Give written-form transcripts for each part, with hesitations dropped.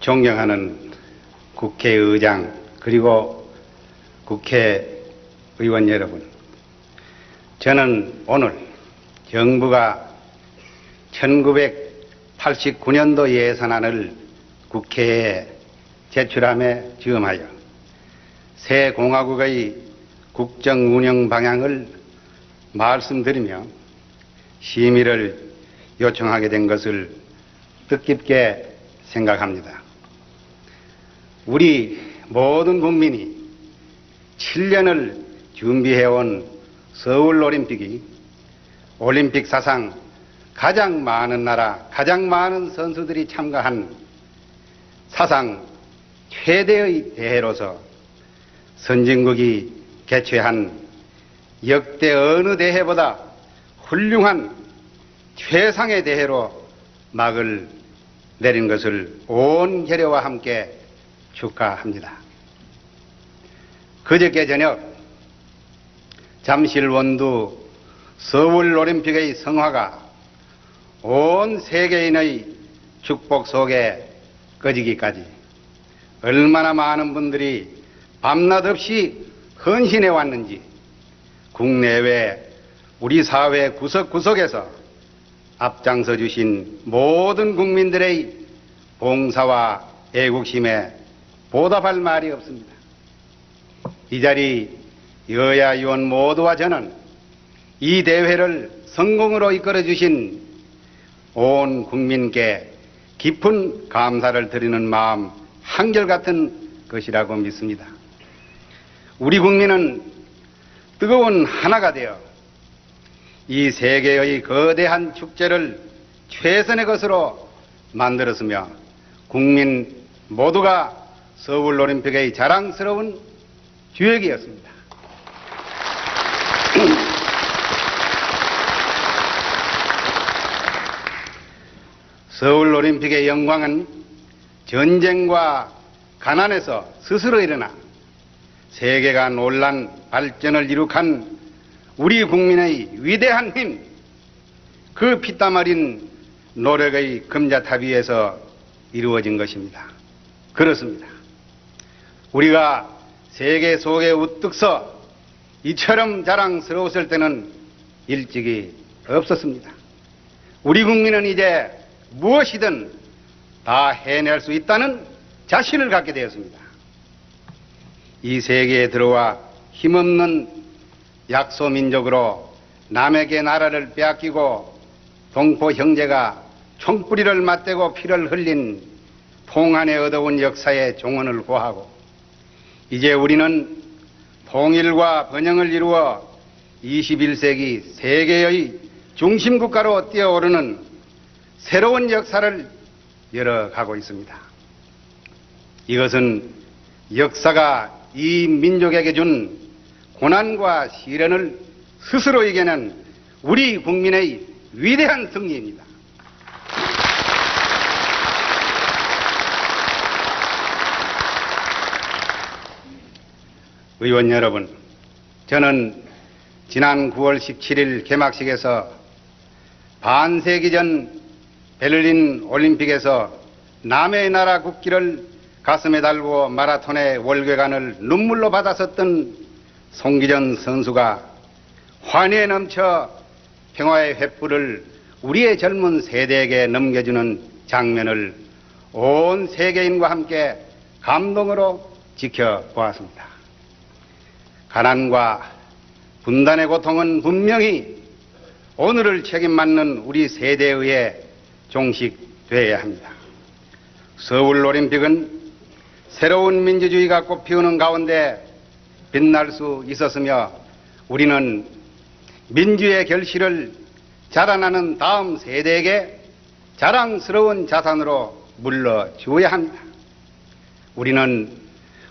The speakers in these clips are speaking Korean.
존경하는 국회의장 그리고 국회의원 여러분, 저는 오늘 정부가 1989년도 예산안을 국회에 제출함에 즈음하여 새 공화국의 국정 운영 방향을 말씀드리며 심의를 요청하게 된 것을 뜻깊게 생각합니다. 우리 모든 국민이 7년을 준비해온 서울올림픽이 올림픽 사상 가장 많은 나라, 가장 많은 선수들이 참가한 사상 최대의 대회로서 선진국이 개최한 역대 어느 대회보다 훌륭한 최상의 대회로 막을 내린 것을 온 혈여와 함께 축하합니다. 그저께 저녁 잠실 원두 서울올림픽의 성화가 온 세계인의 축복 속에 꺼지기까지 얼마나 많은 분들이 밤낮 없이 헌신해 왔는지 국내외 우리 사회 구석구석에서 앞장서 주신 모든 국민들의 봉사와 애국심에 보답할 말이 없습니다. 이 자리 여야 의원 모두와 저는 이 대회를 성공으로 이끌어 주신 온 국민께 깊은 감사를 드리는 마음 한결같은 것이라고 믿습니다. 우리 국민은 뜨거운 하나가 되어 이 세계의 거대한 축제를 최선의 것으로 만들었으며 국민 모두가 서울올림픽의 자랑스러운 주역이었습니다. 서울올림픽의 영광은 전쟁과 가난에서 스스로 일어나 세계가 놀란 발전을 이룩한 우리 국민의 위대한 힘, 그 피땀 어린 노력의 금자탑 위에서 이루어진 것입니다. 그렇습니다. 우리가 세계 속에 우뚝 서 이처럼 자랑스러웠을 때는 일찍이 없었습니다. 우리 국민은 이제 무엇이든 다 해낼 수 있다는 자신을 갖게 되었습니다. 이 세계에 들어와 힘없는 약소민족으로 남에게 나라를 빼앗기고 동포 형제가 총뿌리를 맞대고 피를 흘린 통한에 얻어온 역사의 종언을 고하고 이제 우리는 통일과 번영을 이루어 21세기 세계의 중심국가로 뛰어오르는 새로운 역사를 열어가고 있습니다. 이것은 역사가 이 민족에게 준 고난과 시련을 스스로 이겨낸 우리 국민의 위대한 승리입니다. 의원 여러분, 저는 지난 9월 17일 개막식에서 반세기 전 베를린 올림픽에서 남의 나라 국기를 가슴에 달고 마라톤의 월계관을 눈물로 받았었던 송기전 선수가 환희에 넘쳐 평화의 횃불을 우리의 젊은 세대에게 넘겨주는 장면을 온 세계인과 함께 감동으로 지켜보았습니다. 가난과 분단의 고통은 분명히 오늘을 책임맞는 우리 세대에 의해 종식되어야 합니다. 서울올림픽은 새로운 민주주의가 꽃피우는 가운데 빛날 수 있었으며 우리는 민주의 결실을 자라나는 다음 세대에게 자랑스러운 자산으로 물러주어야 합니다. 우리는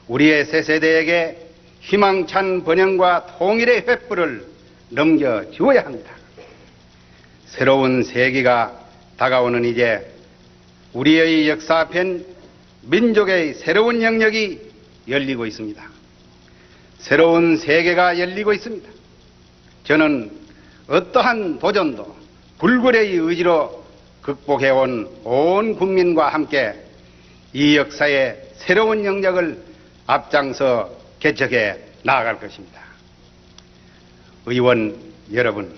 우리의 새 세대에게 희망찬 번영과 통일의 횃불을 넘겨주어야 합니다. 새로운 세기가 다가오는 이제 우리의 역사편 민족의 새로운 영역이 열리고 있습니다. 새로운 세계가 열리고 있습니다. 저는 어떠한 도전도 불굴의 의지로 극복해온 온 국민과 함께 이 역사의 새로운 영역을 앞장서 개척해 나아갈 것입니다. 의원 여러분,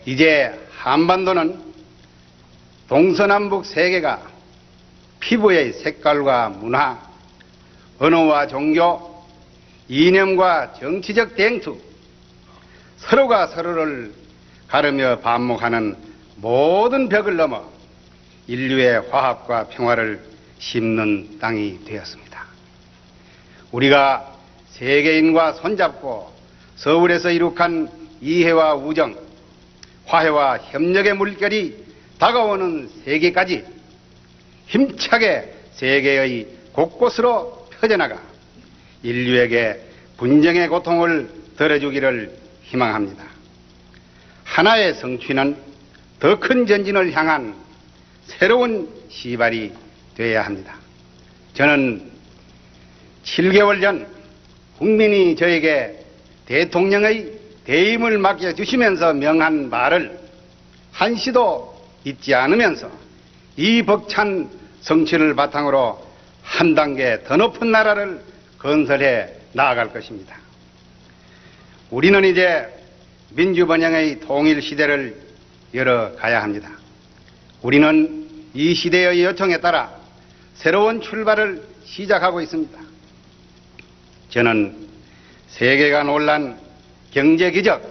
이제 한반도는 동서남북 세계가 피부의 색깔과 문화, 언어와 종교, 이념과 정치적 댕투, 서로가 서로를 가르며 반목하는 모든 벽을 넘어 인류의 화합과 평화를 심는 땅이 되었습니다. 우리가 세계인과 손잡고 서울에서 이룩한 이해와 우정, 화해와 협력의 물결이 다가오는 세계까지 힘차게 세계의 곳곳으로 펴져나가 인류에게 분쟁의 고통을 덜어주기를 희망합니다. 하나의 성취는 더 큰 전진을 향한 새로운 시발이 되어야 합니다. 저는 7개월 전 국민이 저에게 대통령의 대임을 맡겨주시면서 명한 말을 한시도 잊지 않으면서 이 벅찬 성취를 바탕으로 한 단계 더 높은 나라를 건설해 나아갈 것입니다. 우리는 이제 민주번영의 통일 시대를 열어가야 합니다. 우리는 이 시대의 요청에 따라 새로운 출발을 시작하고 있습니다. 저는 세계가 놀란 경제 기적,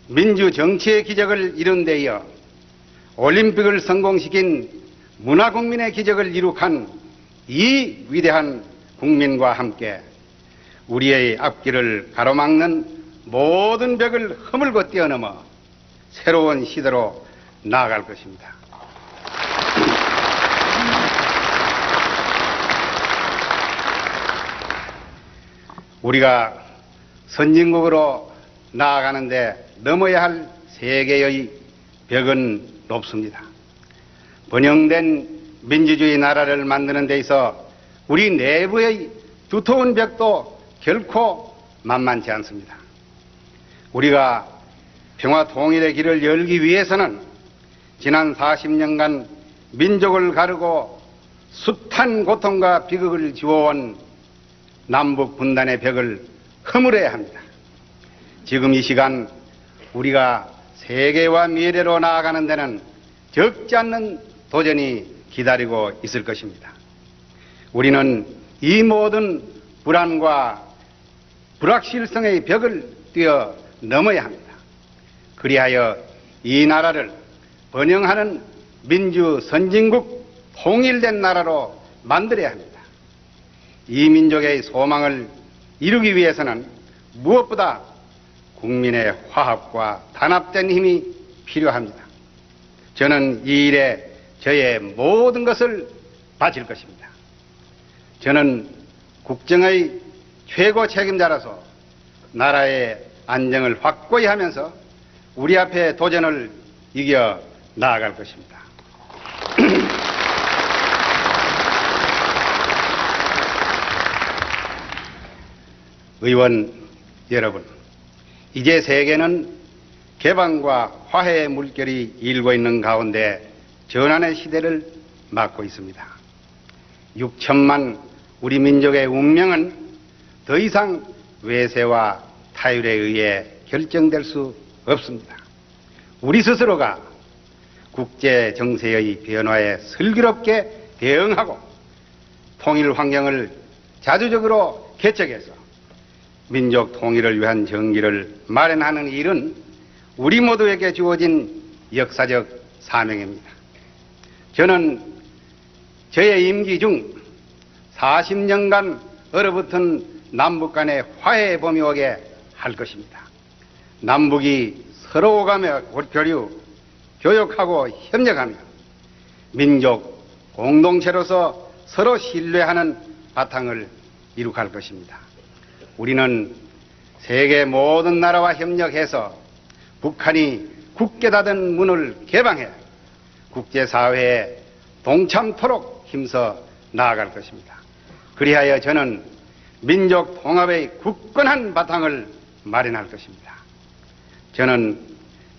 민주 정치의 기적을 이룬 데 이어 올림픽을 성공시킨 문화국민의 기적을 이룩한 이 위대한 국민과 함께 우리의 앞길을 가로막는 모든 벽을 허물고 뛰어넘어 새로운 시대로 나아갈 것입니다. 우리가 선진국으로 나아가는데 넘어야 할 세계의 벽은 높습니다. 번영된 민주주의 나라를 만드는 데 있어 우리 내부의 두터운 벽도 결코 만만치 않습니다. 우리가 평화 통일의 길을 열기 위해서는 지난 40년간 민족을 가르고 숱한 고통과 비극을 지워온 남북 분단의 벽을 허물어야 합니다. 지금 이 시간 우리가 세계와 미래로 나아가는 데는 적지 않는 도전이 기다리고 있을 것입니다. 우리는 이 모든 불안과 불확실성의 벽을 뛰어넘어야 합니다. 그리하여 이 나라를 번영하는 민주 선진국 통일된 나라로 만들어야 합니다. 이 민족의 소망을 이루기 위해서는 무엇보다 국민의 화합과 단합된 힘이 필요합니다. 저는 이 일에 저의 모든 것을 바칠 것입니다. 저는 국정의 최고 책임자로서 나라의 안정을 확고히 하면서 우리 앞에 도전을 이겨 나아갈 것입니다. 의원 여러분, 이제 세계는 개방과 화해의 물결이 일고 있는 가운데 전환의 시대를 맞고 있습니다. 6천만 우리 민족의 운명은 더 이상 외세와 타율에 의해 결정될 수 없습니다. 우리 스스로가 국제 정세의 변화에 슬기롭게 대응하고 통일 환경을 자주적으로 개척해서 민족 통일을 위한 정기를 마련하는 일은 우리 모두에게 주어진 역사적 사명입니다. 저는 저의 임기 중 40년간 얼어붙은 남북 간의 화해의 봄이 오게 할 것입니다. 남북이 서로 오가며 교류, 교역하고 협력하며 민족 공동체로서 서로 신뢰하는 바탕을 이룩할 것입니다. 우리는 세계 모든 나라와 협력해서 북한이 굳게 닫은 문을 개방해 국제사회에 동참토록 힘써 나아갈 것입니다. 그리하여 저는 민족 통합의 굳건한 바탕을 마련할 것입니다. 저는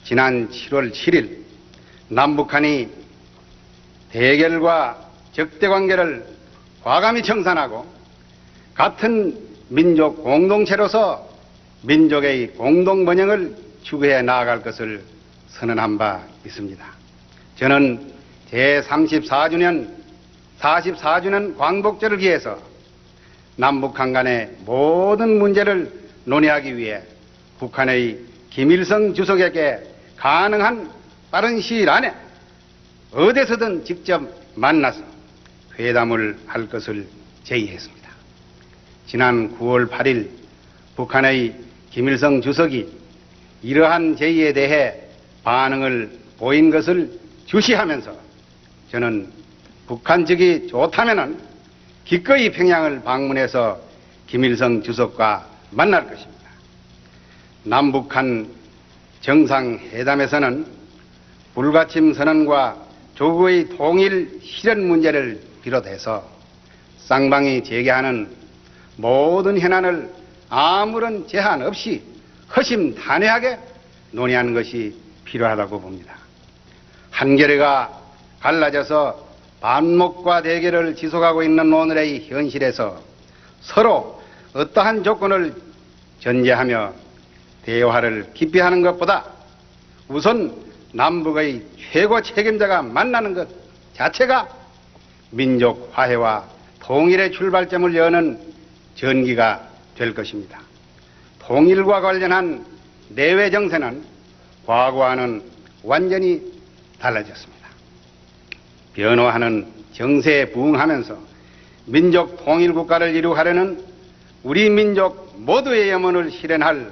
지난 7월 7일 남북한이 대결과 적대관계를 과감히 청산하고 같은 민족 공동체로서 민족의 공동번영을 추구해 나아갈 것을 선언한 바 있습니다. 저는 제34주년 광복절을 기해서 남북한 간의 모든 문제를 논의하기 위해 북한의 김일성 주석에게 가능한 빠른 시일 안에 어디서든 직접 만나서 회담을 할 것을 제의했습니다. 지난 9월 8일 북한의 김일성 주석이 이러한 제의에 대해 반응을 보인 것을 주시하면서 저는 북한 측이 좋다면은 기꺼이 평양을 방문해서 김일성 주석과 만날 것입니다. 남북한 정상회담에서는 불가침 선언과 조국의 통일 실현 문제를 비롯해서 쌍방이 제기하는 모든 현안을 아무런 제한 없이 허심탄회하게 논의하는 것이 필요하다고 봅니다. 한겨레가 갈라져서 반목과 대결을 지속하고 있는 오늘의 현실에서 서로 어떠한 조건을 전제하며 대화를 깊이 하는 것보다 우선 남북의 최고 책임자가 만나는 것 자체가 민족 화해와 통일의 출발점을 여는 전기가 될 것입니다. 통일과 관련한 내외 정세는 과거와는 완전히 달라졌습니다. 변화하는 정세에 부응하면서 민족 통일국가를 이루하려는 우리 민족 모두의 염원을 실현할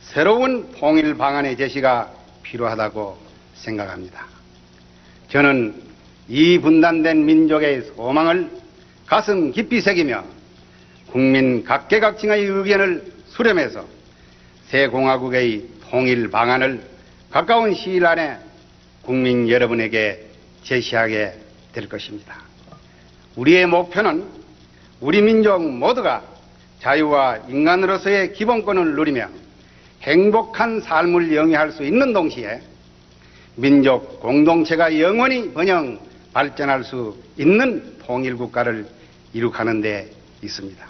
새로운 통일 방안의 제시가 필요하다고 생각합니다. 저는 이 분단된 민족의 소망을 가슴 깊이 새기며 국민 각계각층의 의견을 수렴해서 새 공화국의 통일 방안을 가까운 시일 안에 국민 여러분에게 제시하게 될 것입니다. 우리의 목표는 우리 민족 모두가 자유와 인간으로서의 기본권을 누리며 행복한 삶을 영위할 수 있는 동시에 민족 공동체가 영원히 번영 발전할 수 있는 통일국가를 이룩하는 데 있습니다.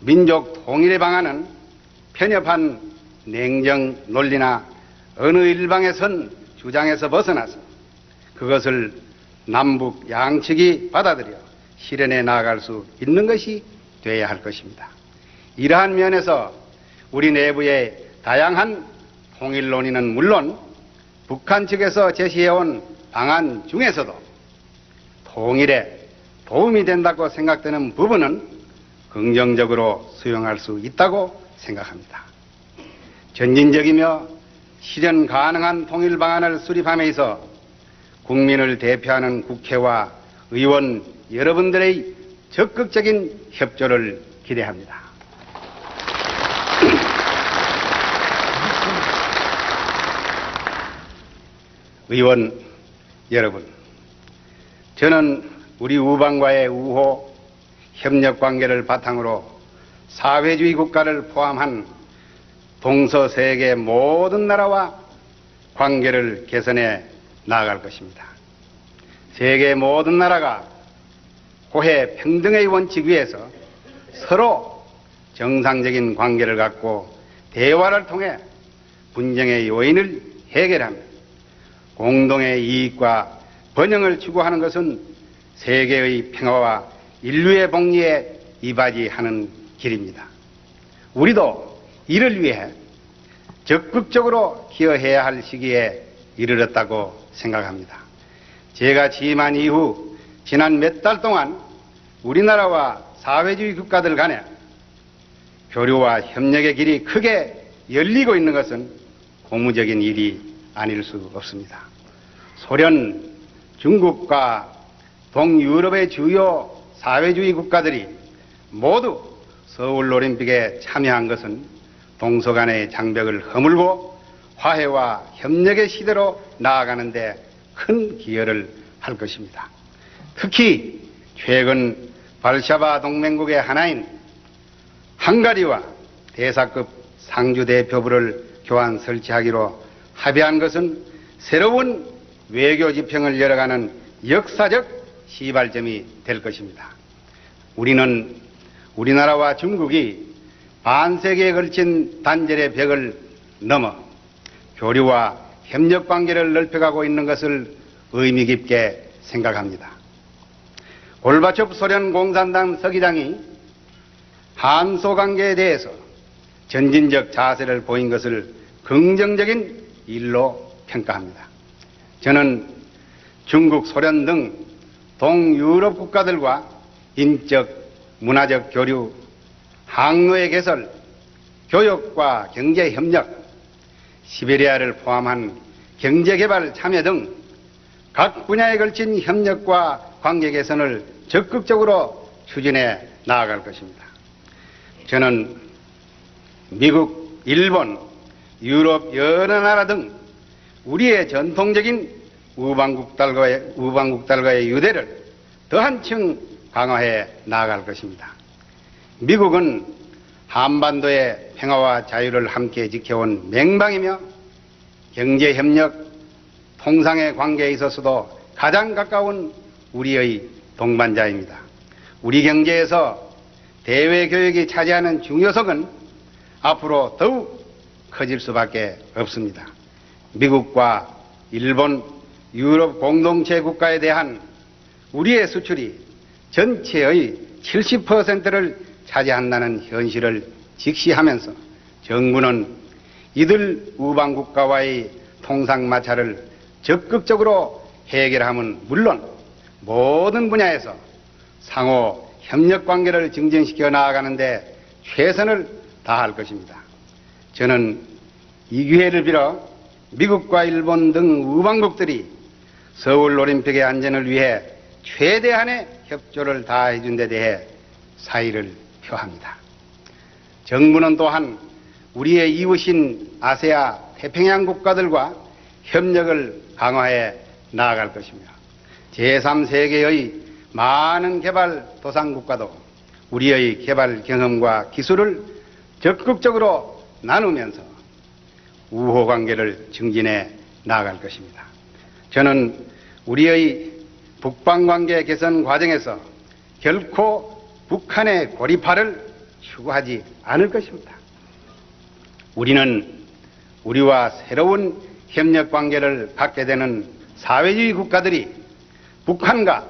민족 통일의 방안은 편협한 냉정 논리나 어느 일방에 선 주장에서 벗어나서 그것을 남북 양측이 받아들여 실현해 나아갈 수 있는 것이 되어야 할 것입니다. 이러한 면에서 우리 내부의 다양한 통일 논의는 물론 북한 측에서 제시해온 방안 중에서도 통일에 도움이 된다고 생각되는 부분은 긍정적으로 수용할 수 있다고 생각합니다. 전진적이며 실현 가능한 통일 방안을 수립함에 있어 국민을 대표하는 국회와 의원 여러분들의 적극적인 협조를 기대합니다. 의원 여러분, 저는 우리 우방과의 우호, 협력 관계를 바탕으로 사회주의 국가를 포함한 동서세계 모든 나라와 관계를 개선해 나아갈 것입니다. 세계 모든 나라가 고해 평등의 원칙 위에서 서로 정상적인 관계를 갖고 대화를 통해 분쟁의 요인을 해결하며 공동의 이익과 번영을 추구하는 것은 세계의 평화와 인류의 복리에 이바지하는 길입니다. 우리도 이를 위해 적극적으로 기여해야 할 시기에 이르렀다고 생각합니다. 제가 취임한 이후 지난 몇 달 동안 우리나라와 사회주의 국가들 간에 교류와 협력의 길이 크게 열리고 있는 것은 고무적인 일이 아닐 수 없습니다. 소련, 중국과 동유럽의 주요 사회주의 국가들이 모두 서울올림픽에 참여한 것은 동서 간의 장벽을 허물고 화해와 협력의 시대로 나아가는 데 큰 기여를 할 것입니다. 특히 최근 발샤바 동맹국의 하나인 헝가리와 대사급 상주대표부를 교환 설치하기로 합의한 것은 새로운 외교 지평을 열어가는 역사적 시발점이 될 것입니다. 우리는 우리나라와 중국이 반세기에 걸친 단절의 벽을 넘어 교류와 협력 관계를 넓혀가고 있는 것을 의미 깊게 생각합니다. 골바초프 소련 공산당 서기장이 한소 관계에 대해서 전진적 자세를 보인 것을 긍정적인 일로 평가합니다. 저는 중국, 소련 등 동유럽 국가들과 인적, 문화적 교류, 항로의 개설, 교육과 경제 협력, 시베리아를 포함한 경제개발 참여 등 각 분야에 걸친 협력과 관계 개선을 적극적으로 추진해 나아갈 것입니다. 저는 미국, 일본, 유럽 여러 나라 등 우리의 전통적인 우방국들과의 유대를 더 한층 강화해 나아갈 것입니다. 미국은 한반도의 평화와 자유를 함께 지켜온 맹방이며 경제협력, 통상의 관계에 있어서도 가장 가까운 우리의 동반자입니다. 우리 경제에서 대외교역이 차지하는 중요성은 앞으로 더욱 커질 수밖에 없습니다. 미국과 일본, 유럽 공동체 국가에 대한 우리의 수출이 전체의 70%를 차지한다는 현실을 직시하면서 정부는 이들 우방국가와의 통상마찰을 적극적으로 해결함은 물론 모든 분야에서 상호 협력관계를 증진시켜 나아가는 데 최선을 다할 것입니다. 저는 이 기회를 빌어 미국과 일본 등 우방국들이 서울올림픽의 안전을 위해 최대한의 협조를 다해 준 데 대해 사의를 표합니다. 정부는 또한 우리의 이웃인 아세아 태평양 국가들과 협력을 강화해 나아갈 것이며 제3세계의 많은 개발도상국가도 우리의 개발 경험과 기술을 적극적으로 나누면서 우호관계를 증진해 나아갈 것입니다. 저는 우리의 북방관계 개선 과정에서 결코 북한의 고립화를 추구하지 않을 것입니다. 우리는 우리와 새로운 협력관계를 갖게 되는 사회주의 국가들이 북한과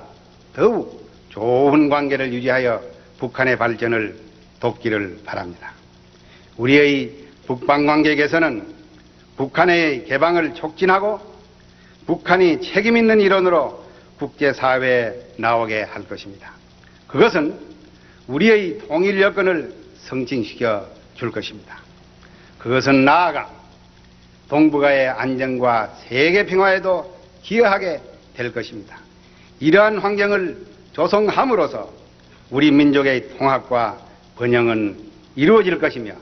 더욱 좋은 관계를 유지하여 북한의 발전을 돕기를 바랍니다. 우리의 북방관계 개선은 북한의 개방을 촉진하고 북한이 책임있는 일원으로 국제사회에 나오게 할 것입니다. 그것은 우리의 통일 여건을 성취시켜 줄 것입니다. 그것은 나아가 동북아의 안정과 세계 평화에도 기여하게 될 것입니다. 이러한 환경을 조성함으로써 우리 민족의 통합과 번영은 이루어질 것이며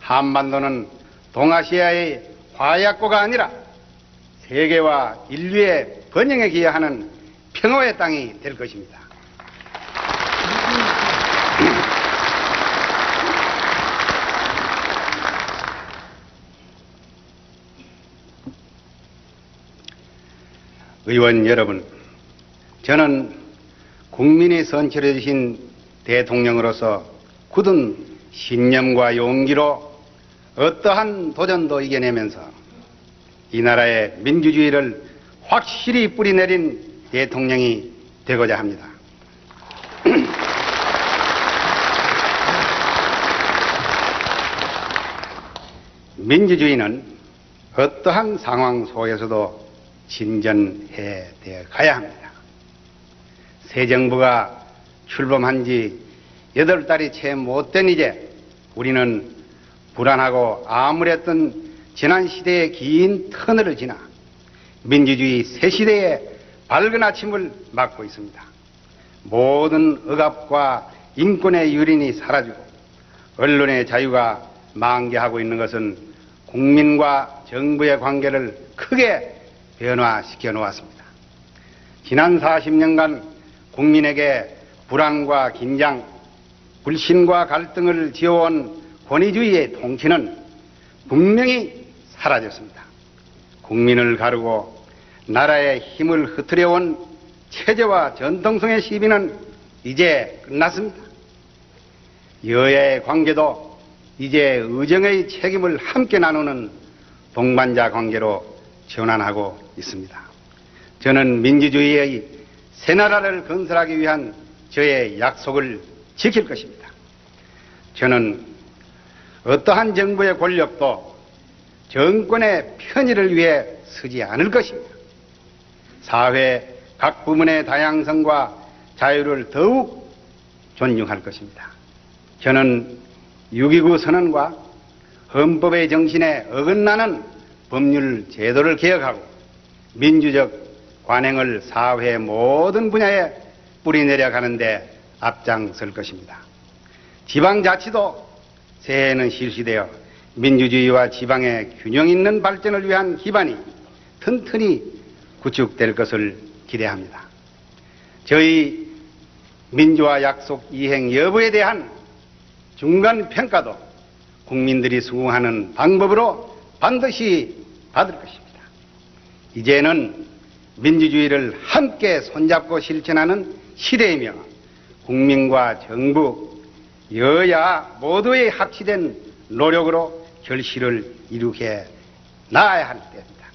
한반도는 동아시아의 화약고가 아니라 세계와 인류의 번영에 기여하는 평화의 땅이 될 것입니다. 의원 여러분, 저는 국민이 선출해 주신 대통령으로서 굳은 신념과 용기로 어떠한 도전도 이겨내면서 이 나라의 민주주의를 확실히 뿌리내린 대통령이 되고자 합니다. 민주주의는 어떠한 상황 속에서도 진전해 가야 합니다. 새 정부가 출범한 지 8달이 채 못 된 이제 우리는 불안하고 암울했던 지난 시대의 긴 터널을 지나 민주주의 새 시대의 밝은 아침을 맞고 있습니다. 모든 억압과 인권의 유린이 사라지고 언론의 자유가 만개하고 있는 것은 국민과 정부의 관계를 크게 변화시켜 놓았습니다. 지난 40년간 국민에게 불안과 긴장, 불신과 갈등을 지어온 권위주의의 통치는 분명히 사라졌습니다. 국민을 가르고 나라의 힘을 흐트려온 체제와 전통성의 시비는 이제 끝났습니다. 여야의 관계도 이제 의정의 책임을 함께 나누는 동반자 관계로 전환하고 있습니다. 저는 민주주의의 새 나라를 건설하기 위한 저의 약속을 지킬 것입니다. 저는 어떠한 정부의 권력도 정권의 편의를 위해 쓰지 않을 것입니다. 사회 각 부문의 다양성과 자유를 더욱 존중할 것입니다. 저는 6.29 선언과 헌법의 정신에 어긋나는 법률 제도를 개혁하고 민주적 관행을 사회 모든 분야에 뿌리내려 가는데 앞장설 것입니다. 지방자치도 새해에는 실시되어 민주주의와 지방의 균형 있는 발전을 위한 기반이 튼튼히 구축될 것을 기대합니다. 저희 민주화 약속 이행 여부에 대한 중간 평가도 국민들이 수긍하는 방법으로 반드시 받을 것입니다. 이제는 민주주의를 함께 손잡고 실천하는 시대이며 국민과 정부, 여야 모두의 합치된 노력으로 결실을 이루게 나아야 할 때입니다.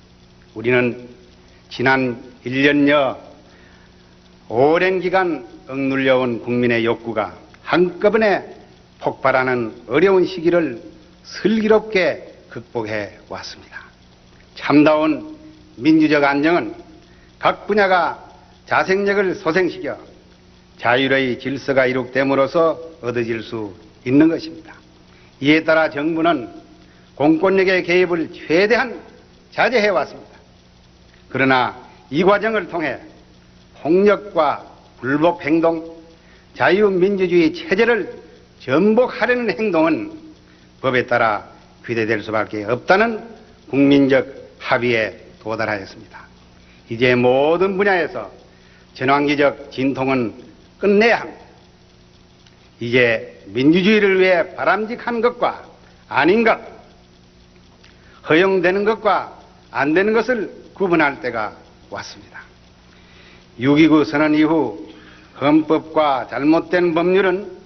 우리는 지난 1년여 오랜 기간 억눌려온 국민의 욕구가 한꺼번에 폭발하는 어려운 시기를 슬기롭게 극복해 왔습니다. 참다운 민주적 안정은 각 분야가 자생력을 소생시켜 자율의 질서가 이룩됨으로써 얻어질 수 있는 것입니다. 이에 따라 정부는 공권력의 개입을 최대한 자제해 왔습니다. 그러나 이 과정을 통해 폭력과 불법 행동, 자유민주주의 체제를 전복하려는 행동은 법에 따라 규제될 수밖에 없다는 국민적 합의에 도달하였습니다. 이제 모든 분야에서 전환기적 진통은 끝내야 합니다. 이제 민주주의를 위해 바람직한 것과 아닌 것, 허용되는 것과 안 되는 것을 구분할 때가 왔습니다. 6.29 선언 이후 헌법과 잘못된 법률은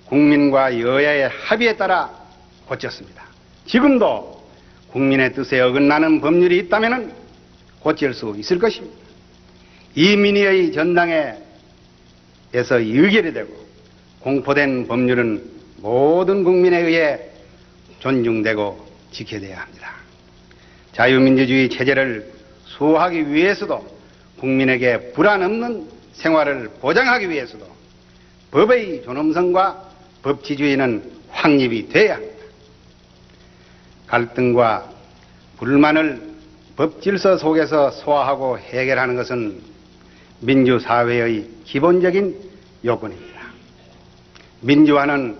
국민과 여야의 합의에 따라 고쳤습니다. 지금도 국민의 뜻에 어긋나는 법률이 있다면 고칠 수 있을 것입니다. 이 민의의 전당에서 의결이 되고 공포된 법률은 모든 국민에 의해 존중되고 지켜져야 합니다. 자유민주주의 체제를 수호하기 위해서도 국민에게 불안 없는 생활을 보장하기 위해서도 법의 존엄성과 법치주의는 확립이 돼야 합니다. 갈등과 불만을 법질서 속에서 소화하고 해결하는 것은 민주사회의 기본적인 요건입니다. 민주화는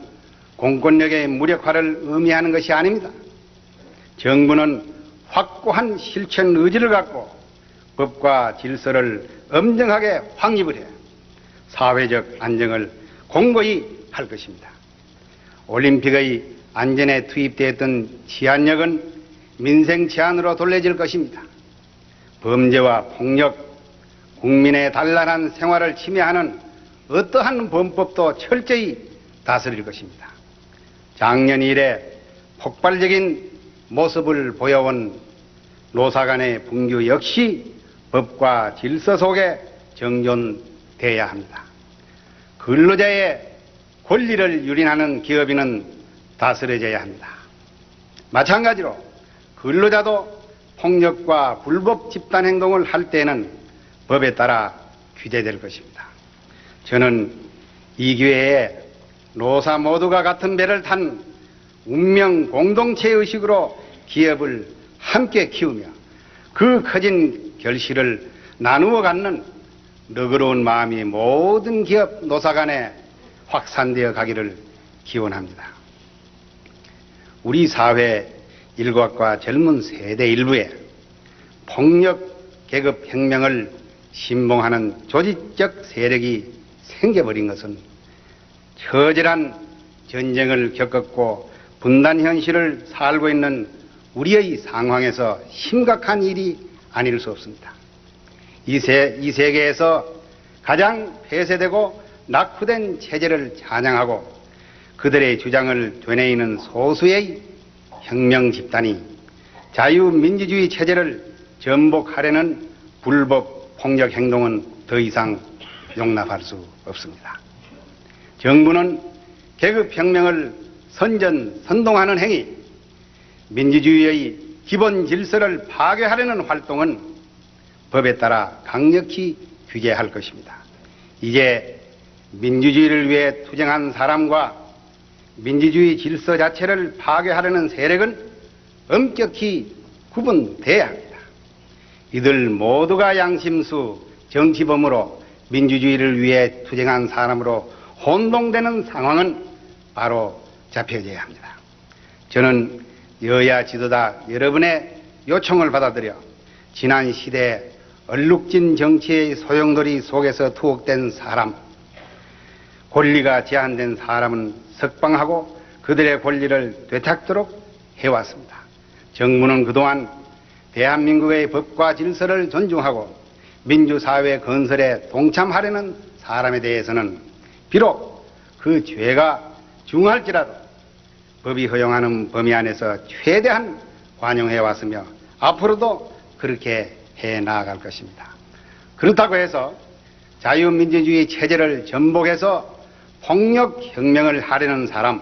공권력의 무력화를 의미하는 것이 아닙니다. 정부는 확고한 실천 의지를 갖고 법과 질서를 엄정하게 확립을 해 사회적 안정을 공고히 할 것입니다. 올림픽의 안전에 투입되었던 치안력은 민생 치안으로 돌려질 것입니다. 범죄와 폭력, 국민의 단란한 생활을 침해하는 어떠한 범법도 철저히 다스릴 것입니다. 작년 이래 폭발적인 모습을 보여온 노사 간의 분규 역시 법과 질서 속에 정존돼야 합니다. 근로자의 권리를 유린하는 기업인은 다스려져야 합니다. 마찬가지로 근로자도 폭력과 불법 집단 행동을 할 때는 법에 따라 규제될 것입니다. 저는 이 기회에 노사 모두가 같은 배를 탄 운명 공동체 의식으로 기업을 함께 키우며 그 커진 결실을 나누어 갖는 너그러운 마음이 모든 기업 노사 간에 확산되어 가기를 기원합니다. 우리 사회 일각과 젊은 세대 일부에 폭력 계급 혁명을 신봉하는 조직적 세력이 생겨버린 것은 처절한 전쟁을 겪었고 분단 현실을 살고 있는 우리의 상황에서 심각한 일이 아닐 수 없습니다. 이 세계에서 가장 폐쇄되고 낙후된 체제를 찬양하고 그들의 주장을 되뇌이는 소수의 혁명 집단이 자유민주주의 체제를 전복하려는 불법 폭력 행동은 더 이상 용납할 수 없습니다. 정부는 계급혁명을 선동하는 행위, 민주주의의 기본 질서를 파괴하려는 활동은 법에 따라 강력히 규제할 것입니다. 이제 민주주의를 위해 투쟁한 사람과 민주주의 질서 자체를 파괴하려는 세력은 엄격히 구분돼야 합니다. 이들 모두가 양심수 정치범으로 민주주의를 위해 투쟁한 사람으로 혼동되는 상황은 바로 잡혀져야 합니다. 저는 여야 지도자 여러분의 요청을 받아들여 지난 시대 얼룩진 정치의 소용돌이 속에서 투옥된 사람, 권리가 제한된 사람은 석방하고 그들의 권리를 되찾도록 해왔습니다. 정부는 그동안 대한민국의 법과 질서를 존중하고 민주사회 건설에 동참하려는 사람에 대해서는 비록 그 죄가 중할지라도 법이 허용하는 범위 안에서 최대한 관용해왔으며 앞으로도 그렇게 해 나아갈 것입니다. 그렇다고 해서 자유민주주의 체제를 전복해서 폭력혁명을 하려는 사람,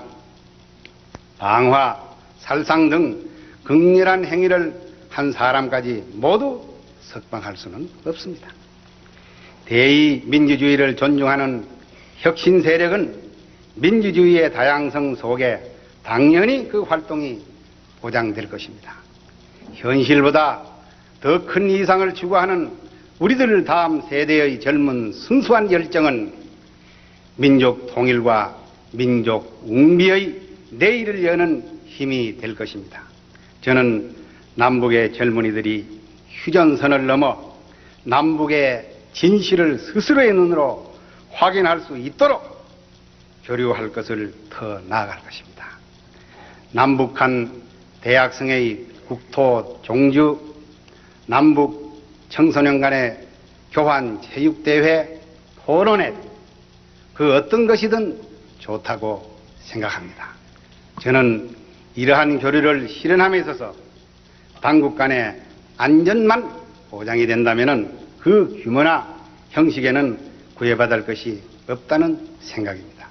방화, 살상 등 극렬한 행위를 한 사람까지 모두 석방할 수는 없습니다. 대의 민주주의를 존중하는 혁신 세력은 민주주의의 다양성 속에 당연히 그 활동이 보장될 것입니다. 현실보다 더 큰 이상을 추구하는 우리들 다음 세대의 젊은 순수한 열정은 민족 통일과 민족 웅비의 내일을 여는 힘이 될 것입니다. 저는 남북의 젊은이들이 휴전선을 넘어 남북의 진실을 스스로의 눈으로 확인할 수 있도록 교류할 것을 더 나아갈 것입니다. 남북한 대학생의 국토 종주, 남북 청소년 간의 교환 체육대회, 토론회, 그 어떤 것이든 좋다고 생각합니다. 저는 이러한 교류를 실현함에 있어서 당국 간의 안전만 보장이 된다면 그 규모나 형식에는 구애받을 것이 없다는 생각입니다.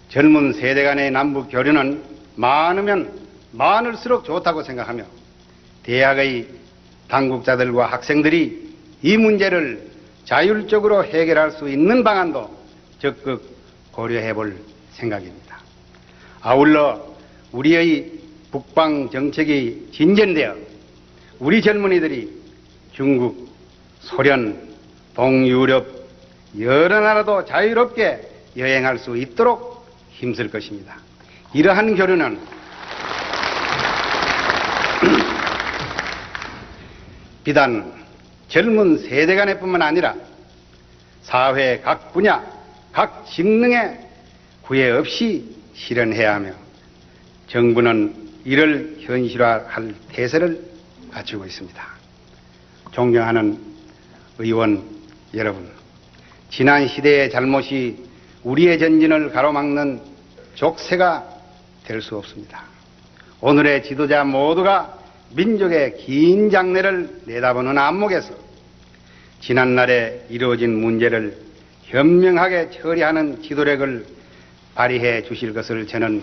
젊은 세대 간의 남북 교류는 많으면 많을수록 좋다고 생각하며 대학의 당국자들과 학생들이 이 문제를 자율적으로 해결할 수 있는 방안도 적극 고려해 볼 생각입니다. 아울러 우리의 북방 정책이 진전되어 우리 젊은이들이 중국, 소련, 동유럽 여러 나라도 자유롭게 여행할 수 있도록 힘쓸 것입니다. 이러한 교류는 비단 젊은 세대 간에뿐만 아니라 사회 각 분야, 각 직능에 구애 없이 실현해야 하며 정부는 이를 현실화할 태세를 갖추고 있습니다. 존경하는 의원 여러분, 지난 시대의 잘못이 우리의 전진을 가로막는 족쇄가 될 수 없습니다. 오늘의 지도자 모두가 민족의 긴 장래를 내다보는 안목에서 지난날에 이루어진 문제를 현명하게 처리하는 지도력을 발휘해 주실 것을 저는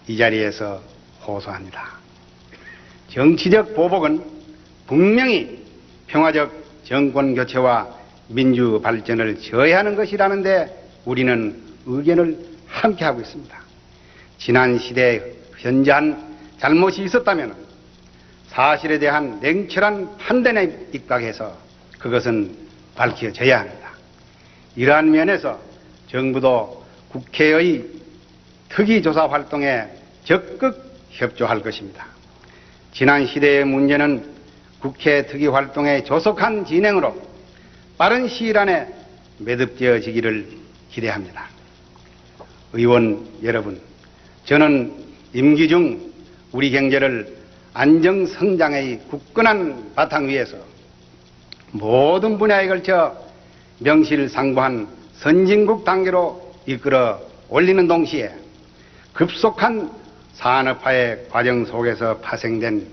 이 자리에서 호소합니다. 정치적 보복은 분명히 평화적 정권 교체와 민주 발전을 저해하는 것이라는데 우리는 의견을 함께하고 있습니다. 지난 시대에 현저한 잘못이 있었다면 사실에 대한 냉철한 판단에 입각해서 그것은 밝혀져야 합니다. 이러한 면에서 정부도 국회의 특위조사 활동에 적극 협조할 것입니다. 지난 시대의 문제는 국회 특위 활동의 조속한 진행으로 빠른 시일 안에 매듭지어지기를 기대합니다. 의원 여러분, 저는 임기 중 우리 경제를 안정성장의 굳건한 바탕 위에서 모든 분야에 걸쳐 명실상부한 선진국 단계로 이끌어 올리는 동시에 급속한 산업화의 과정 속에서 파생된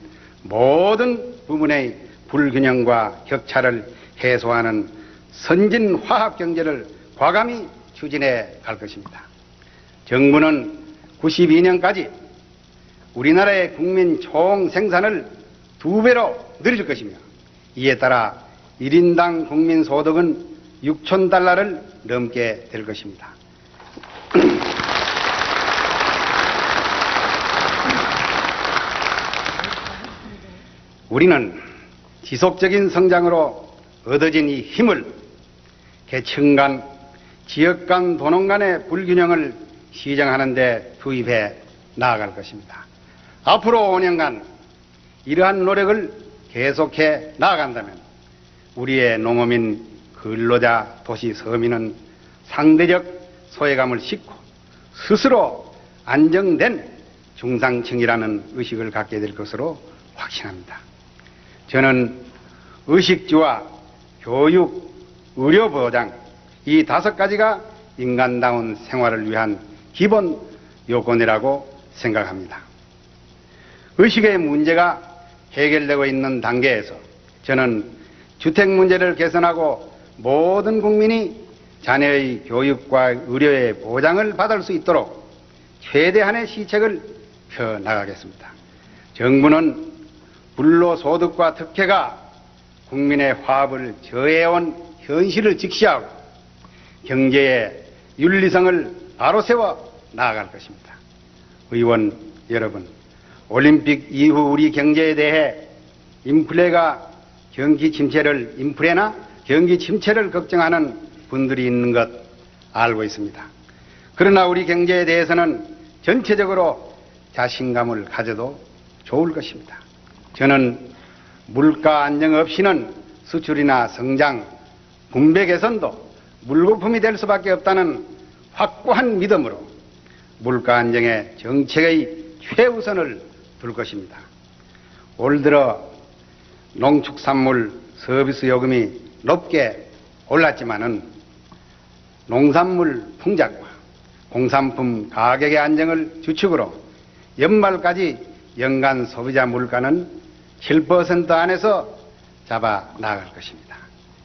모든 부분의 불균형과 격차를 해소하는 선진화합 경제를 과감히 추진해 갈 것입니다. 정부는 92년까지 우리나라의 국민 총 생산을 2배로 늘릴 것이며 이에 따라 1인당 국민 소득은 6,000달러를 넘게 될 것입니다. 우리는 지속적인 성장으로 얻어진 이 힘을 계층 간, 지역 간, 도농 간의 불균형을 시정하는 데 투입해 나아갈 것입니다. 앞으로 5년간 이러한 노력을 계속해 나아간다면 우리의 농어민, 근로자, 도시 서민은 상대적 소외감을 싣고 스스로 안정된 중상층이라는 의식을 갖게 될 것으로 확신합니다. 저는 의식주와 교육, 의료보장 이 5가지가 인간다운 생활을 위한 기본 요건이라고 생각합니다. 의식의 문제가 해결되고 있는 단계에서 저는 주택 문제를 개선하고 모든 국민이 자녀의 교육과 의료의 보장을 받을 수 있도록 최대한의 시책을 펴 나가겠습니다. 정부는 불로소득과 특혜가 국민의 화합을 저해해온 현실을 직시하고 경제의 윤리성을 바로 세워 나아갈 것입니다. 의원 여러분, 올림픽 이후 우리 경제에 대해 인프레나 경기 침체를 걱정하는 분들이 있는 것 알고 있습니다. 그러나 우리 경제에 대해서는 전체적으로 자신감을 가져도 좋을 것입니다. 저는 물가 안정 없이는 수출이나 성장, 분배 개선도 물거품이 될 수밖에 없다는 확고한 믿음으로 물가 안정에 정책의 최우선을 둘 것입니다. 올 들어 농축산물 서비스 요금이 높게 올랐지만은 농산물 풍작과 공산품 가격의 안정을 주축으로 연말까지 연간 소비자 물가는 7% 안에서 잡아 나갈 것입니다.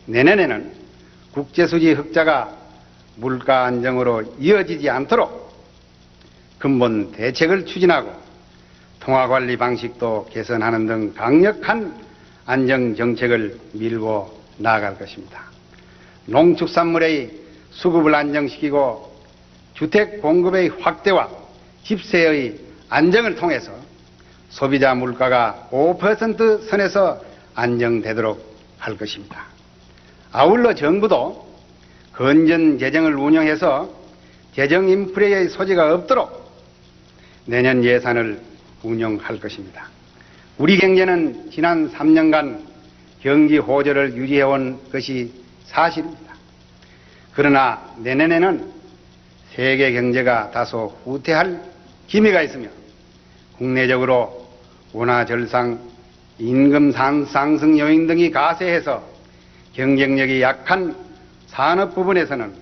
내년에는 국제수지 흑자가 물가 안정으로 이어지지 않도록 근본 대책을 추진하고 통화관리 방식도 개선하는 등 강력한 안정정책을 밀고 나아갈 것입니다. 농축산물의 수급을 안정시키고 주택 공급의 확대와 집세의 안정을 통해서 소비자 물가가 5% 선에서 안정되도록 할 것입니다. 아울러 정부도 건전 재정을 운영해서 재정 인프레의 소지가 없도록 내년 예산을 운영할 것입니다. 우리 경제는 지난 3년간 경기 호조를 유지해온 것이 사실입니다. 그러나 내년에는 세계 경제가 다소 후퇴할 기미가 있으며 국내적으로 원화 절상, 임금 상승 요인 등이 가세해서 경쟁력이 약한 산업 부분에서는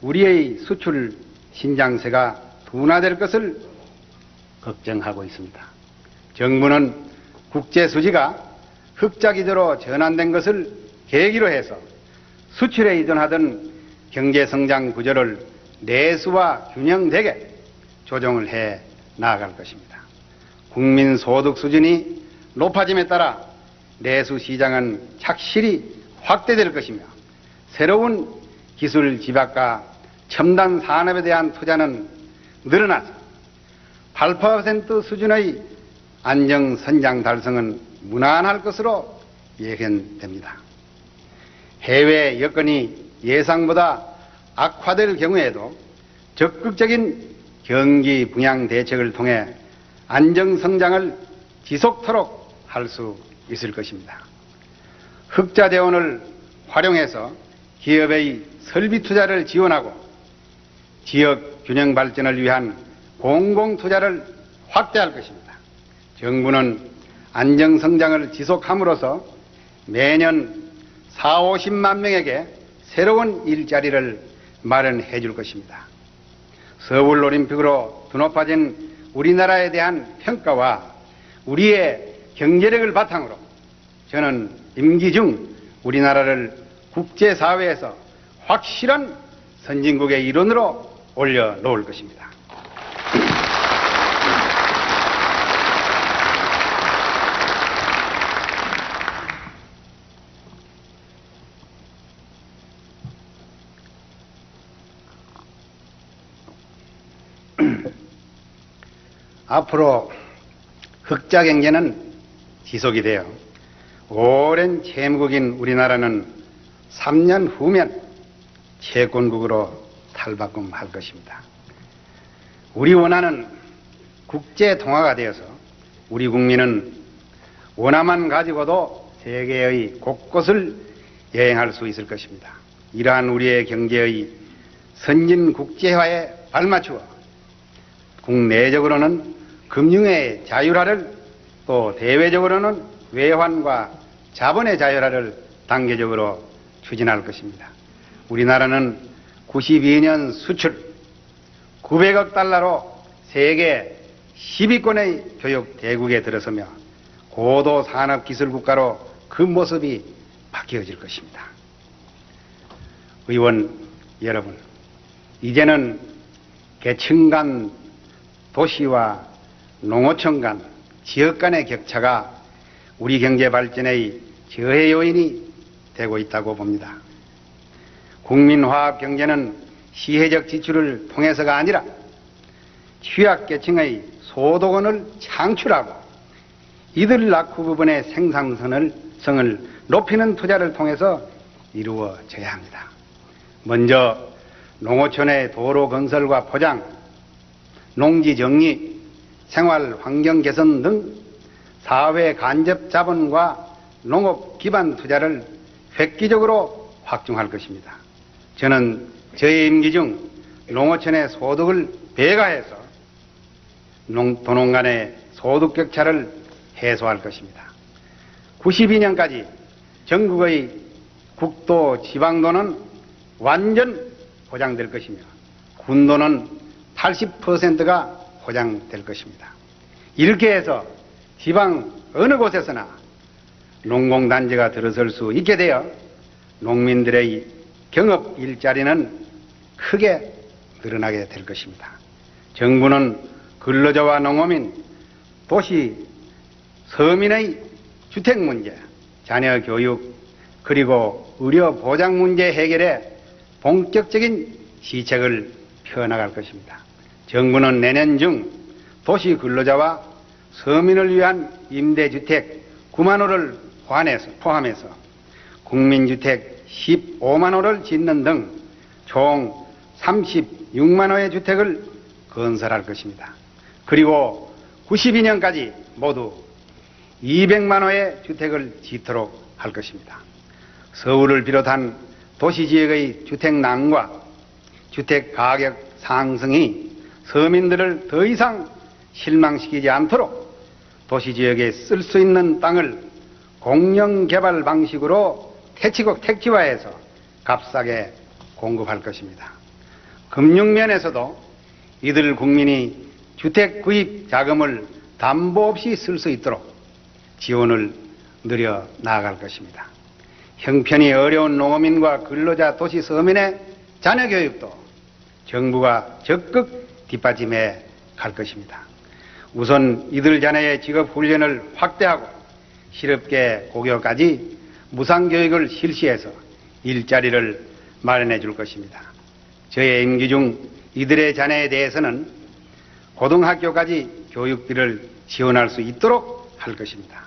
우리의 수출 신장세가 둔화될 것을 걱정하고 있습니다. 정부는 국제 수지가 흑자 기조로 전환된 것을 계기로 해서 수출에 의존하던 경제 성장 구조를 내수와 균형되게 조정을 해 나아갈 것입니다. 국민 소득 수준이 높아짐에 따라 내수 시장은 착실히 확대될 것이며 새로운 기술 집약과 첨단 산업에 대한 투자는 늘어나서 8% 수준의 안정 선장 달성은 무난할 것으로 예견됩니다. 해외 여건이 예상보다 악화될 경우에도 적극적인 경기 부양 대책을 통해 안정 성장을 지속토록 할 수 있을 것입니다. 흑자 재원을 활용해서 기업의 설비 투자를 지원하고 지역 균형 발전을 위한 공공 투자를 확대할 것입니다. 정부는 안정 성장을 지속함으로써 매년 40, 50만 명에게 새로운 일자리를 마련해 줄 것입니다. 서울올림픽으로 드높아진 우리나라에 대한 평가와 우리의 경제력을 바탕으로 저는 임기 중 우리나라를 국제사회에서 확실한 선진국의 일원으로 올려놓을 것입니다. 앞으로 흑자 경제는 지속이 되어 오랜 채무국인 우리나라는 3년 후면 채권국으로 탈바꿈할 것입니다. 우리 원화는 국제 통화가 되어서 우리 국민은 원화만 가지고도 세계의 곳곳을 여행할 수 있을 것입니다. 이러한 우리의 경제의 선진 국제화에 발맞추어 국내적으로는 금융의 자율화를 또 대외적으로는 외환과 자본의 자율화를 단계적으로 추진할 것입니다. 우리나라는 92년 수출 900억 달러로 세계 10위권의 교육 대국에 들어서며 고도 산업 기술 국가로 그 모습이 바뀌어질 것입니다. 의원 여러분, 이제는 계층 간 도시와 농어촌 간 지역 간의 격차가 우리 경제 발전의 저해 요인이 되고 있다고 봅니다. 국민화합 경제는 시혜적 지출을 통해서가 아니라 취약계층의 소득원을 창출하고 이들 낙후 부분의 생산성을 높이는 투자를 통해서 이루어져야 합니다. 먼저 농어촌의 도로 건설과 포장, 농지 정리, 생활 환경 개선 등 사회 간접 자본과 농업 기반 투자를 획기적으로 확충할 것입니다. 저는 저의 임기 중 농어촌의 소득을 배가해서 도농 간의 소득 격차를 해소할 것입니다. 92년까지 전국의 국도, 지방도는 완전 보장될 것이며 군도는 80%가 보장될 것입니다. 이렇게 해서 지방 어느 곳에서나 농공단지가 들어설 수 있게 되어 농민들의 경업 일자리는 크게 늘어나게 될 것입니다. 정부는 근로자와 농어민, 도시, 서민의 주택 문제, 자녀 교육, 그리고 의료 보장 문제 해결에 본격적인 시책을 펴나갈 것입니다. 정부는 내년 중 도시 근로자와 서민을 위한 임대주택 9만 호를 포함해서 국민주택 15만 호를 짓는 등 총 36만 호의 주택을 건설할 것입니다. 그리고 92년까지 모두 200만 호의 주택을 짓도록 할 것입니다. 서울을 비롯한 도시지역의 주택난과 주택가격 상승이 서민들을 더 이상 실망시키지 않도록 도시지역에 쓸 수 있는 땅을 공영개발 방식으로 택지화해서 값싸게 공급할 것입니다. 금융면에서도 이들 국민이 주택 구입 자금을 담보 없이 쓸 수 있도록 지원을 늘려 나아갈 것입니다. 형편이 어려운 농어민과 근로자 도시 서민의 자녀 교육도 정부가 적극 뒷받침해 갈 것입니다. 우선 이들 자녀의 직업 훈련을 확대하고 실업계 고교까지 무상교육을 실시해서 일자리를 마련해 줄 것입니다. 저의 임기 중 이들의 자녀에 대해서는 고등학교까지 교육비를 지원할 수 있도록 할 것입니다.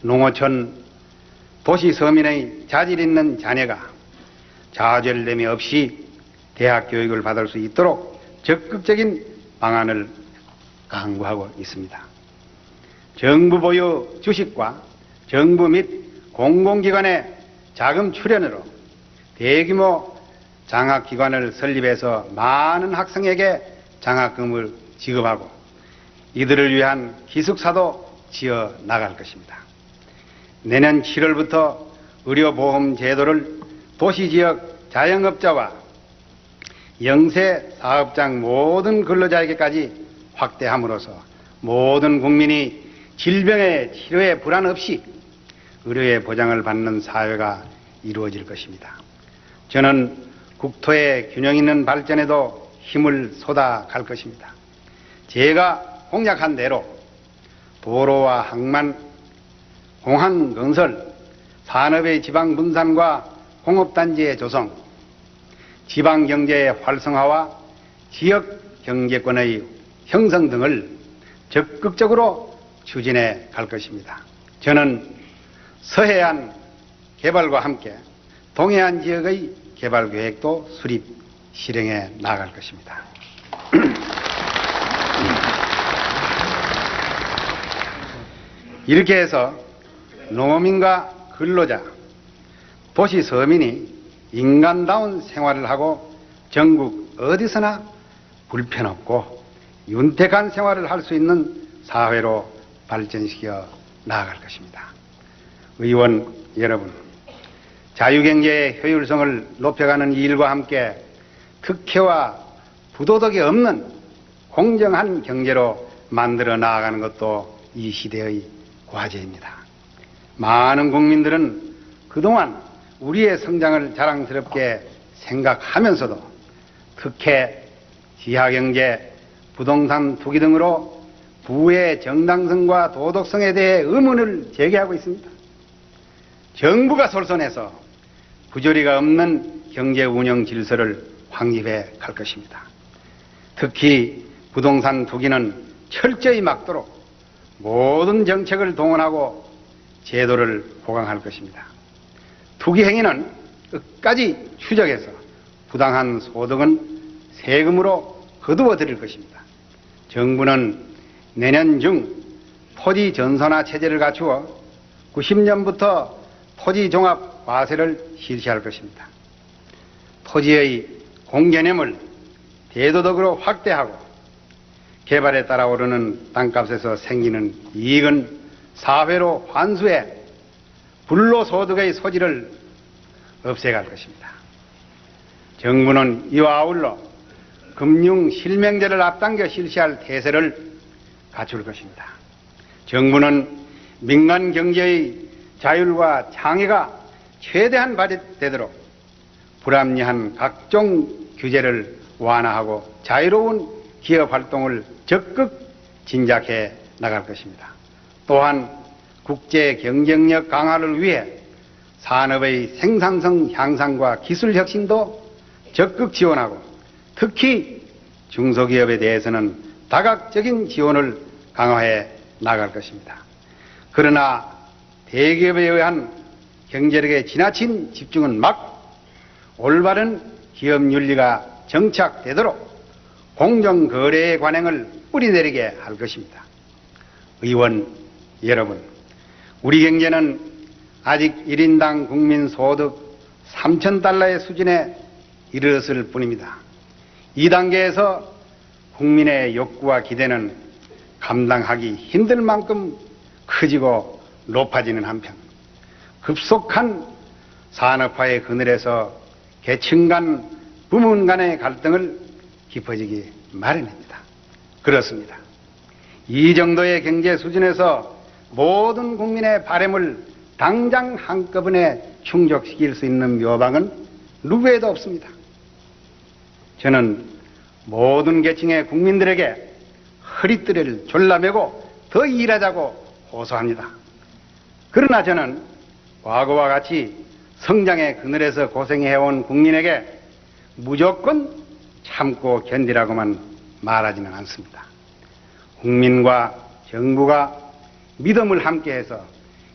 농어촌 도시 서민의 자질 있는 자녀가 좌절됨이 없이 대학 교육을 받을 수 있도록 적극적인 방안을 강구하고 있습니다. 정부 보유 주식과 정부 및 공공기관의 자금 출연으로 대규모 장학기관을 설립해서 많은 학생에게 장학금을 지급하고 이들을 위한 기숙사도 지어 나갈 것입니다. 내년 7월부터 의료보험 제도를 도시지역 자영업자와 영세 사업장 모든 근로자에게까지 확대함으로써 모든 국민이 질병의 치료에 불안 없이 의료의 보장을 받는 사회가 이루어질 것입니다. 저는 국토의 균형 있는 발전에도 힘을 쏟아갈 것입니다. 제가 공약한 대로 도로와 항만, 공항 건설, 산업의 지방 분산과 공업단지의 조성, 지방경제의 활성화와 지역경제권의 형성 등을 적극적으로 추진해 갈 것입니다. 저는 서해안 개발과 함께 동해안 지역의 개발 계획도 수립, 실행해 나갈 것입니다. 이렇게 해서 농민과 근로자, 도시 서민이 인간다운 생활을 하고 전국 어디서나 불편 없고 윤택한 생활을 할 수 있는 사회로 발전시켜 나아갈 것입니다. 의원 여러분, 자유경제의 효율성을 높여가는 이 일과 함께 특혜와 부도덕이 없는 공정한 경제로 만들어 나아가는 것도 이 시대의 과제입니다. 많은 국민들은 그동안 우리의 성장을 자랑스럽게 생각하면서도 특혜, 지하경제, 부동산 투기 등으로 부의 정당성과 도덕성에 대해 의문을 제기하고 있습니다. 정부가 솔선해서 부조리가 없는 경제 운영 질서를 확립해 갈 것입니다. 특히 부동산 투기는 철저히 막도록 모든 정책을 동원하고 제도를 보강할 것입니다. 투기 행위는 끝까지 추적해서 부당한 소득은 세금으로 거두어 드릴 것입니다. 정부는 내년 중 토지 전산화 체제를 갖추어 90년부터 토지 종합 과세를 실시할 것입니다. 토지의 공개념을 대도덕으로 확대하고 개발에 따라 오르는 땅값에서 생기는 이익은 사회로 환수해 불로소득의 소지를 없애갈 것입니다. 정부는 이와 아울러 금융실명제를 앞당겨 실시할 태세를 갖출 것입니다. 정부는 민간 경제의 자율과 장애가 최대한 발휘되도록 불합리한 각종 규제를 완화하고 자유로운 기업 활동을 적극 진작해 나갈 것입니다. 또한 국제 경쟁력 강화를 위해 산업의 생산성 향상과 기술 혁신도 적극 지원하고 특히 중소기업에 대해서는 다각적인 지원을 강화해 나갈 것입니다. 그러나 대기업에 의한 경제력의 지나친 집중은 막 올바른 기업 윤리가 정착되도록 공정거래의 관행을 뿌리내리게 할 것입니다. 의원 여러분, 우리 경제는 아직 1인당 국민 소득 3,000달러의 수준에 이르렀을 뿐입니다. 이 단계에서 국민의 욕구와 기대는 감당하기 힘들 만큼 커지고 높아지는 한편 급속한 산업화의 그늘에서 계층 간, 부문 간의 갈등을 깊어지기 마련입니다. 그렇습니다. 이 정도의 경제 수준에서 모든 국민의 바람을 당장 한꺼번에 충족시킬 수 있는 묘방은 누구에도 없습니다. 저는 모든 계층의 국민들에게 허리띠를 졸라매고 더 일하자고 호소합니다. 그러나 저는 과거와 같이 성장의 그늘에서 고생해온 국민에게 무조건 참고 견디라고만 말하지는 않습니다. 국민과 정부가 믿음을 함께해서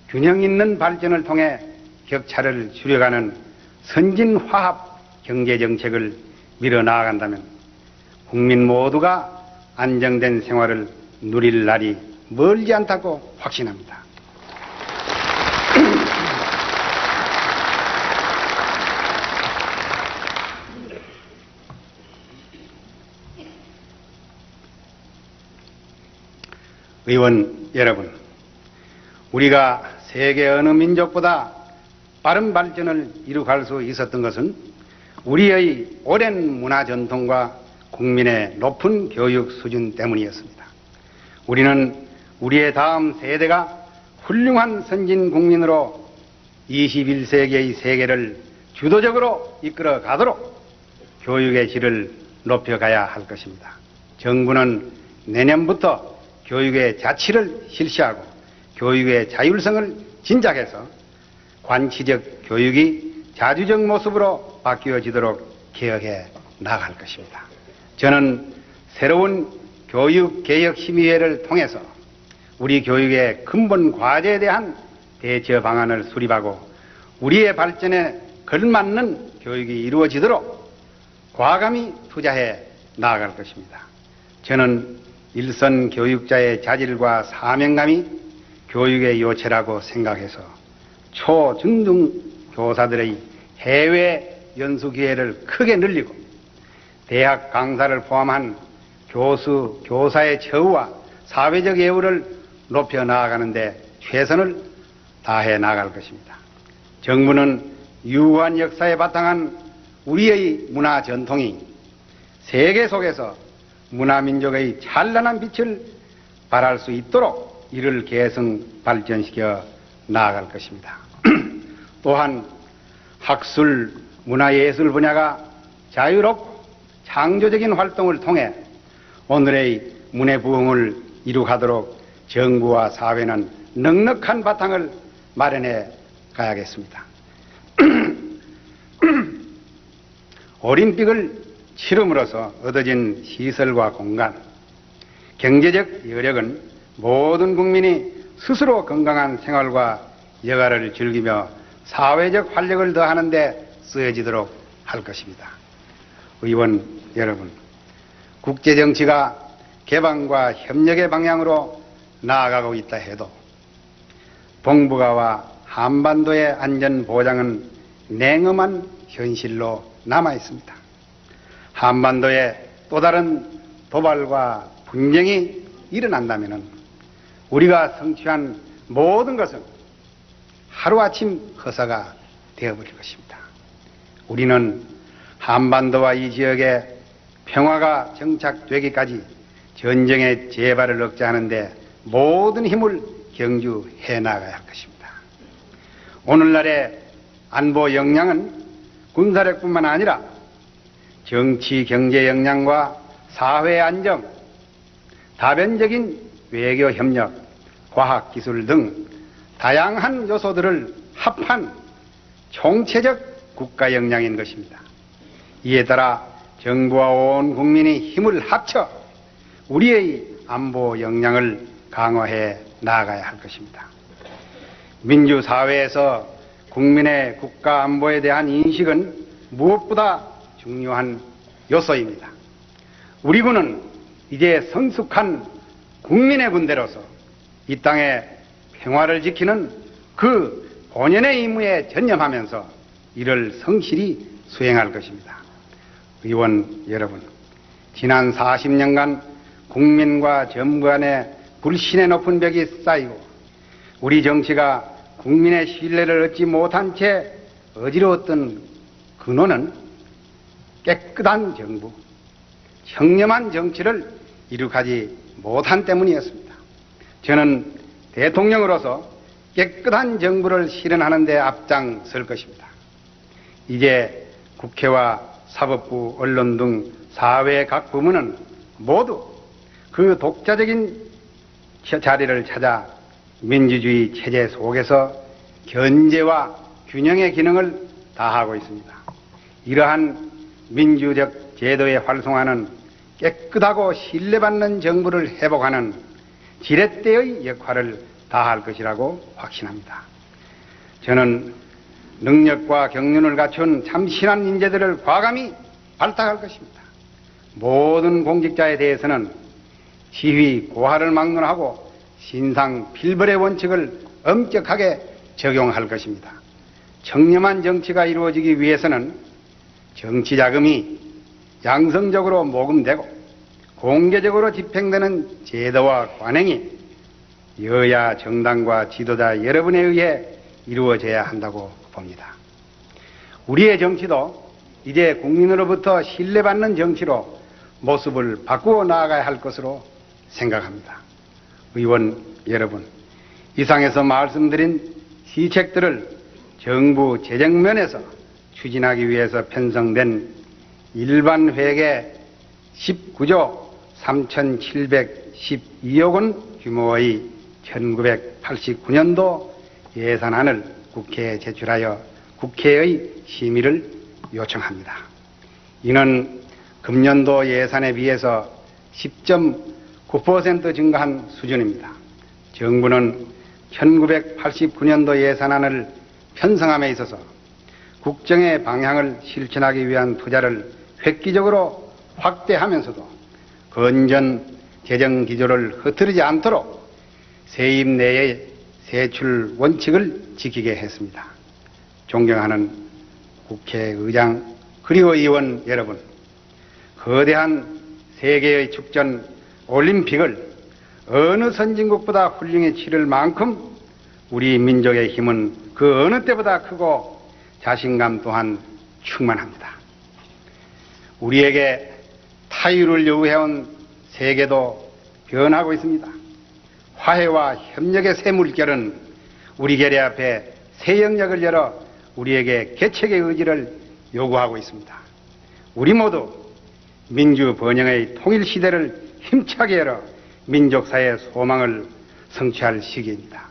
균형 있는 발전을 통해 격차를 줄여가는 선진화합 경제정책을 밀어나아간다면 국민 모두가 안정된 생활을 누릴 날이 멀지 않다고 확신합니다. 의원 여러분, 우리가 세계 어느 민족보다 빠른 발전을 이룩할 수 있었던 것은 우리의 오랜 문화 전통과 국민의 높은 교육 수준 때문이었습니다. 우리는 우리의 다음 세대가 훌륭한 선진 국민으로 21세기의 세계를 주도적으로 이끌어 가도록 교육의 질을 높여가야 할 것입니다. 정부는 내년부터 교육의 자치를 실시하고 교육의 자율성을 진작해서 관치적 교육이 자주적 모습으로 바뀌어지도록 개혁해 나갈 것입니다. 저는 새로운 교육개혁심의회를 통해서 우리 교육의 근본 과제에 대한 대처 방안을 수립하고 우리의 발전에 걸맞는 교육이 이루어지도록 과감히 투자해 나아갈 것입니다. 저는 일선 교육자의 자질과 사명감이 교육의 요체라고 생각해서 초, 중, 등 교사들의 해외 연수 기회를 크게 늘리고 대학 강사를 포함한 교수, 교사의 처우와 사회적 예우를 높여 나아가는 데 최선을 다해 나갈 것입니다. 정부는 유구한 역사에 바탕한 우리의 문화 전통이 세계 속에서 문화민족의 찬란한 빛을 발할 수 있도록 이를 계승 발전시켜 나아갈 것입니다. 또한 학술, 문화예술 분야가 자유롭고 창조적인 활동을 통해 오늘의 문해부흥을 이룩하도록 정부와 사회는 넉넉한 바탕을 마련해 가야겠습니다. 올림픽을 치름으로써 얻어진 시설과 공간, 경제적 여력은 모든 국민이 스스로 건강한 생활과 여가를 즐기며 사회적 활력을 더하는 데 쓰여지도록 할 것입니다. 의원 여러분, 국제정치가 개방과 협력의 방향으로 나아가고 있다 해도 동북아와 한반도의 안전 보장은 냉엄한 현실로 남아 있습니다. 한반도에 또 다른 도발과 분쟁이 일어난다면 우리가 성취한 모든 것은 하루아침 허사가 되어버릴 것입니다. 우리는 한반도와 이 지역에 평화가 정착되기까지 전쟁의 재발을 억제하는 데 모든 힘을 경주해 나가야 할 것입니다. 오늘날의 안보 역량은 군사력뿐만 아니라 정치, 경제 역량과 사회 안정, 다변적인 외교 협력, 과학 기술 등 다양한 요소들을 합한 총체적 국가 역량인 것입니다. 이에 따라 정부와 온 국민이 힘을 합쳐 우리의 안보 역량을 강화해 나아가야 할 것입니다. 민주사회에서 국민의 국가 안보에 대한 인식은 무엇보다 중요한 요소입니다. 우리 군은 이제 성숙한 국민의 군대로서 이 땅의 평화를 지키는 그 본연의 임무에 전념하면서 이를 성실히 수행할 것입니다. 의원 여러분, 지난 40년간 국민과 정부 간의 불신의 높은 벽이 쌓이고 우리 정치가 국민의 신뢰를 얻지 못한 채 어지러웠던 근원은 깨끗한 정부, 청렴한 정치를 이룩하지 못한 때문이었습니다. 저는 대통령으로서 깨끗한 정부를 실현하는 데 앞장설 것입니다. 이제 국회와 사법부, 언론 등 사회 각 부문은 모두 그 독자적인 자리를 찾아 민주주의 체제 속에서 견제와 균형의 기능을 다하고 있습니다. 이러한 민주적 제도의 활성화는 깨끗하고 신뢰받는 정부를 회복하는 지렛대의 역할을 다할 것이라고 확신합니다. 저는 능력과 경륜을 갖춘 참신한 인재들을 과감히 발탁할 것입니다. 모든 공직자에 대해서는 시위, 고하를 막론하고 신상 필벌의 원칙을 엄격하게 적용할 것입니다. 청렴한 정치가 이루어지기 위해서는 정치 자금이 양성적으로 모금되고 공개적으로 집행되는 제도와 관행이 여야 정당과 지도자 여러분에 의해 이루어져야 한다고 봅니다. 우리의 정치도 이제 국민으로부터 신뢰받는 정치로 모습을 바꾸어 나아가야 할 것으로 생각합니다. 의원 여러분, 이상에서 말씀드린 시책들을 정부 재정면에서 추진하기 위해서 편성된 일반회계 19조 3,712억 원 규모의 1989년도 예산안을 국회에 제출하여 국회의 심의를 요청합니다. 이는 금년도 예산에 비해서 10.9% 증가한 수준입니다. 정부는 1989년도 예산안을 편성함에 있어서 국정의 방향을 실천하기 위한 투자를 획기적으로 확대하면서도 건전 재정 기조를 흐트리지 않도록 세입 내의 세출 원칙을 지키게 했습니다. 존경하는 국회의장 그리고 의원 여러분, 거대한 세계의 축전 올림픽을 어느 선진국보다 훌륭히 치를 만큼 우리 민족의 힘은 그 어느 때보다 크고 자신감 또한 충만합니다. 우리에게 타유를 요구해온 세계도 변하고 있습니다. 화해와 협력의 새 물결은 우리 계례 앞에 새 영역을 열어 우리에게 개척의 의지를 요구하고 있습니다. 우리 모두 민주 번영의 통일 시대를 힘차게 열어 민족사의 소망을 성취할 시기입니다.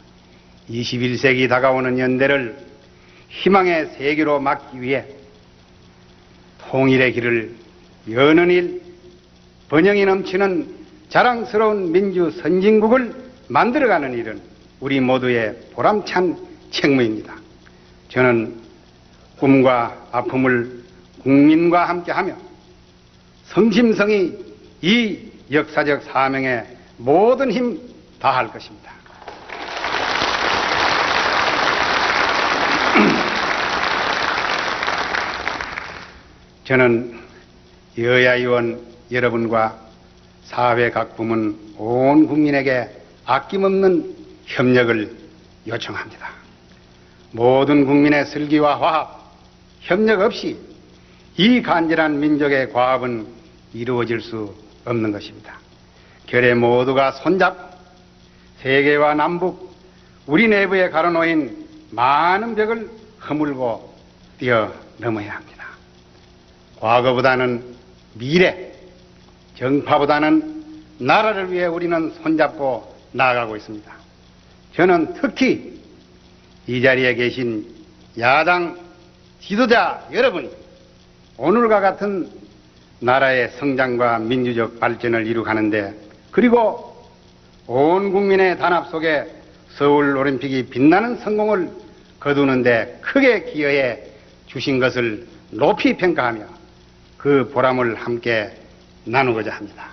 21세기 다가오는 연대를 희망의 세계로 막기 위해 통일의 길을 여는 일, 번영이 넘치는 자랑스러운 민주 선진국을 만들어가는 일은 우리 모두의 보람찬 책무입니다. 저는 꿈과 아픔을 국민과 함께하며 성심성의 이 역사적 사명에 모든 힘 다할 것입니다. 저는 여야 의원 여러분과 사회 각 부문 온 국민에게 아낌없는 협력을 요청합니다. 모든 국민의 슬기와 화합, 협력 없이 이 간절한 민족의 과업은 이루어질 수 없는 것입니다. 결의 모두가 손잡고 세계와 남북, 우리 내부에 가로놓인 많은 벽을 허물고 뛰어넘어야 합니다. 과거보다는 미래, 정파보다는 나라를 위해 우리는 손잡고 나아가고 있습니다. 저는 특히 이 자리에 계신 야당 지도자 여러분이 오늘과 같은 나라의 성장과 민주적 발전을 이루가는데, 그리고 온 국민의 단합 속에 서울 올림픽이 빛나는 성공을 거두는데 크게 기여해 주신 것을 높이 평가하며 그 보람을 함께 나누고자 합니다.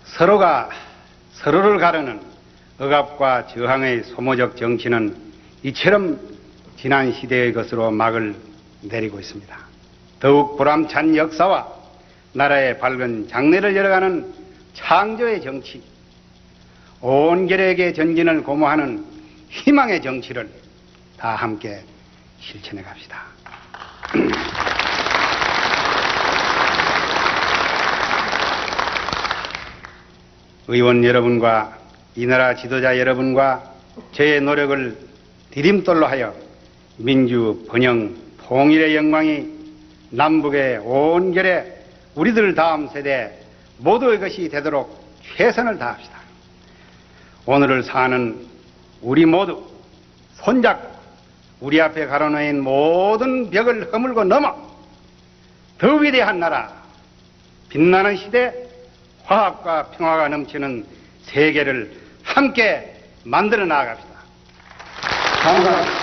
서로가 서로를 가르는 억압과 저항의 소모적 정치는 이처럼 지난 시대의 것으로 막을 내리고 있습니다. 더욱 보람찬 역사와 나라의 밝은 장래를 열어가는 창조의 정치, 온 계력의 전진을 고모하는 희망의 정치를 다 함께 실천해 갑시다. 의원 여러분과 이 나라 지도자 여러분과 저의 노력을 디딤돌로 하여 민주 번영 통일의 영광이 남북의 온 결에 우리들 다음 세대 모두의 것이 되도록 최선을 다합시다. 오늘을 사는 우리 모두 손잡고 우리 앞에 가로놓인 모든 벽을 허물고 넘어 더 위대한 나라, 빛나는 시대, 화합과 평화가 넘치는 세계를 함께 만들어 나아갑시다. 감사합니다.